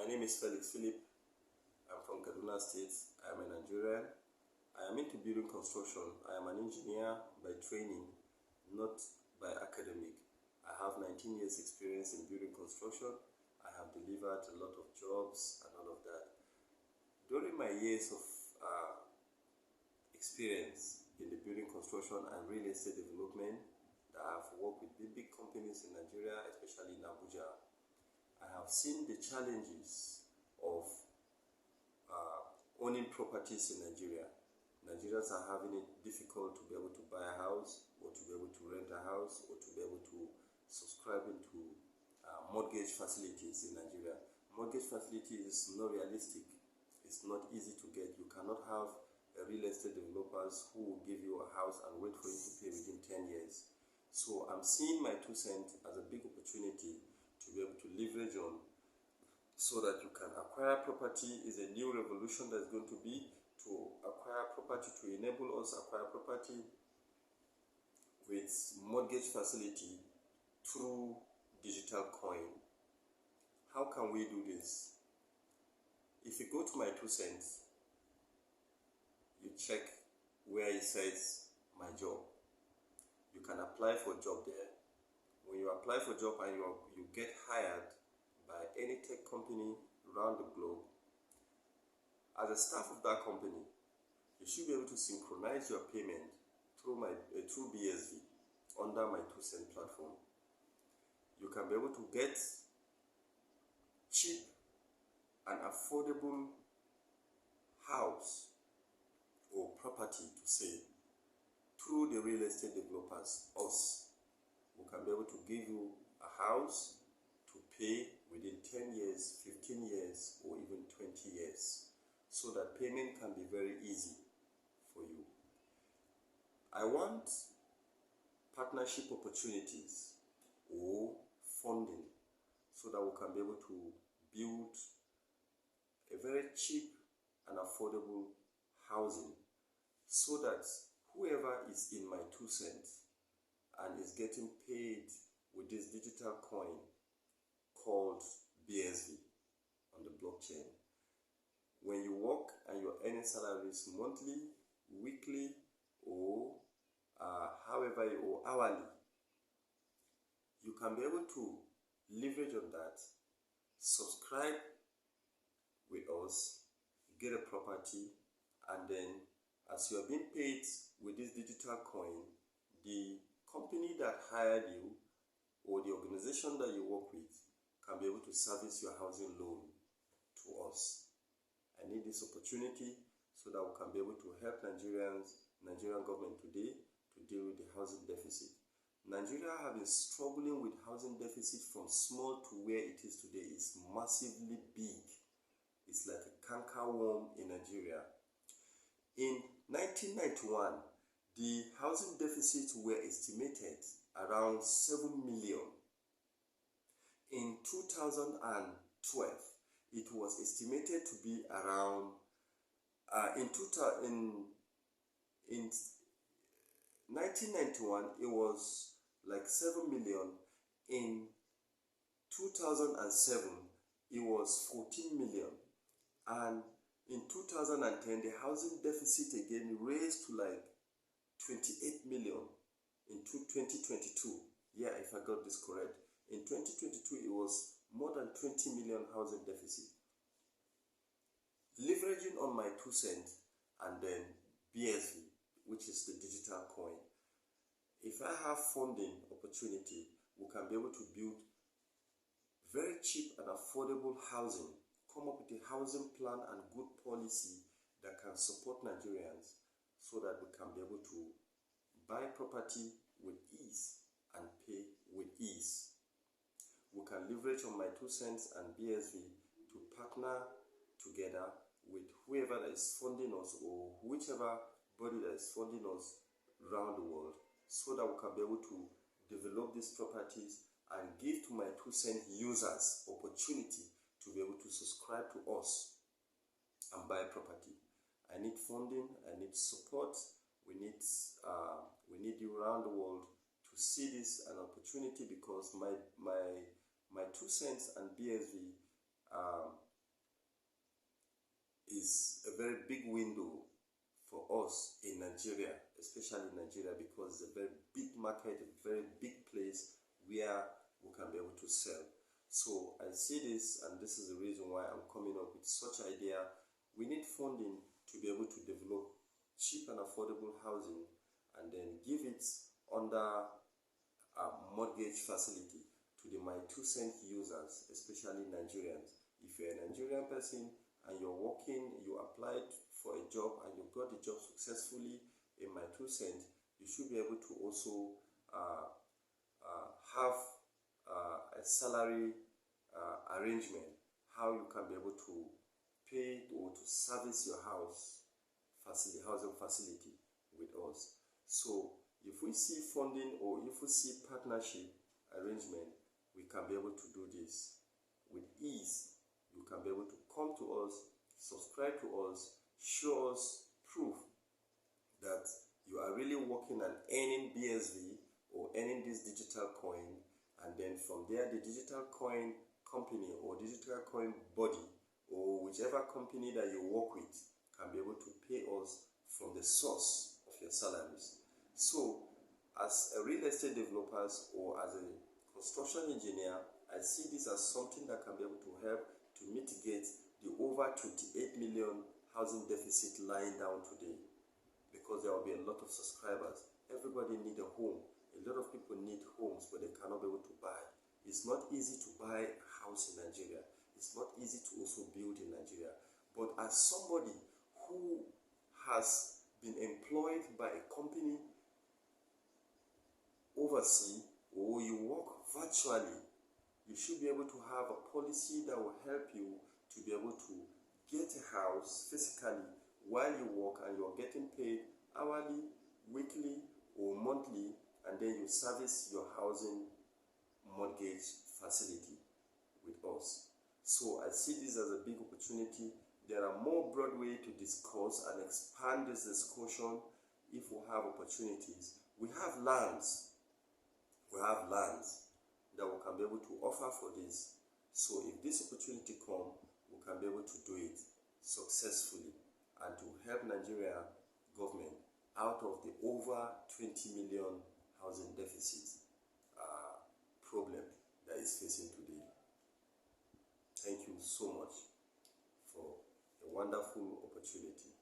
name is Felix Philip. I'm from Kaduna State. I'm a Nigerian. I am into building construction. I am an engineer by training, not by academic. I have 19 years experience in building construction. I have delivered a lot of jobs and all of that. During my years of experience in the building construction and real estate development, I have worked with big companies in Nigeria, especially in Abuja. I have seen the challenges of owning properties in Nigeria. Nigerians are having it difficult to be able to buy a house, or to be able to rent a house, or to be able to subscribe into mortgage facilities in Nigeria. Mortgage facility is not realistic. It's not easy to get. You cannot have real estate developers who will give you a house and wait for you to pay within 10 years. So I'm seeing my 2 cents as a big opportunity to be able to leverage on, so that you can acquire property. Is a new revolution that's going to be to acquire property, to enable us acquire property with mortgage facility through digital coin. How can we do this? If you go to my 2 cents, you check where it says my job. You can apply for a job there. When you apply for a job and you get hired by any tech company around the globe, as a staff of that company, you should be able to synchronize your payment through BSV under my 2 cent platform. You can be able to get cheap and affordable house or property to sell through the real estate developers, us. We can be able to give you a house to pay within 10 years, 15 years, or even 20 years, so that payment can be very easy for you. I want partnership opportunities or funding so that we can be able to build a very cheap and affordable housing, so that whoever is in my 2 cents and is getting paid with this digital coin called BSV on the blockchain, when you work and you're earning salaries monthly, weekly, or or hourly, you can be able to leverage on that, subscribe with us, get a property, and then as you are being paid with this digital coin, the company that hired you or the organization that you work with can be able to service your housing loan to us. I need this opportunity so that we can be able to help Nigerian government today to deal with the housing deficit. Nigeria has been struggling with housing deficit from small to where it is today. It's massively big. It's like a cankerworm in Nigeria. In 1991, the housing deficits were estimated around 7 million. In 2012, it was estimated to be around, in 1991, it was like 7 million. In 2007, it was 14 million. And in 2010, the housing deficit again raised to like 28 million in 2022. Yeah, if I got this correct. In 2022, it was more than 20 million housing deficit. Leveraging on my 2 cents and then BSV, which is the digital coin. If I have funding opportunity, we can be able to build very cheap and affordable housing, come up with a housing plan and good policy that can support Nigerians, so that we can be able to buy property with ease and pay with ease. We can leverage on my 2 cents and BSV to partner together with whoever that is funding us, or whichever body that is funding us around the world, so that we can be able to develop these properties and give to my 2 cent users opportunity to be able to subscribe to us and buy property. I need funding, I need support. We need you around the world to see this an opportunity, because my 2 cents and BSV is a very big window for us in Nigeria, especially in Nigeria, because it's a very big market, a very big place where we can be able to sell. So I see this, and this is the reason why I'm coming up with such idea. We need funding to be able to develop cheap and affordable housing, and then give it under a mortgage facility to the my 2 cent users, especially Nigerians. If you're a Nigerian person and you're working, you applied for a job and you got the job successfully in my 2 cent, you should be able to also have a salary arrangement, how you can be able to pay or to service your housing facility with us. So if we see funding or if we see partnership arrangement, we can be able to do this with ease. You can be able to come to us, subscribe to us, show us proof that you are really working and earning BSV or earning this digital coin, and then from there the digital coin company or digital coin body or whichever company that you work with can be able to pay us from the source of your salaries. So as a real estate developers or as a construction engineer, I see this as something that can be able to help to mitigate the over 28 million housing deficit lying down today, because there will be a lot of subscribers. Everybody needs a home. A lot of people need homes, but they cannot be able to buy. It's not easy to buy a house in Nigeria. It's not easy to also build in Nigeria. But as somebody who has been employed by a company overseas, or you work virtually, you should be able to have a policy that will help you to be able to get a house physically while you work, and you're getting paid hourly, weekly, or monthly, and then you service your housing mortgage facility with us. So I see this as a big opportunity. There are more broad ways to discuss and expand this discussion if we have opportunities. We have lands. We have lands that we can be able to offer for this. So if this opportunity comes, we can be able to do it successfully and to help Nigeria government out of the over 20 million housing deficit problem that is facing today. Thank you so much for a wonderful opportunity.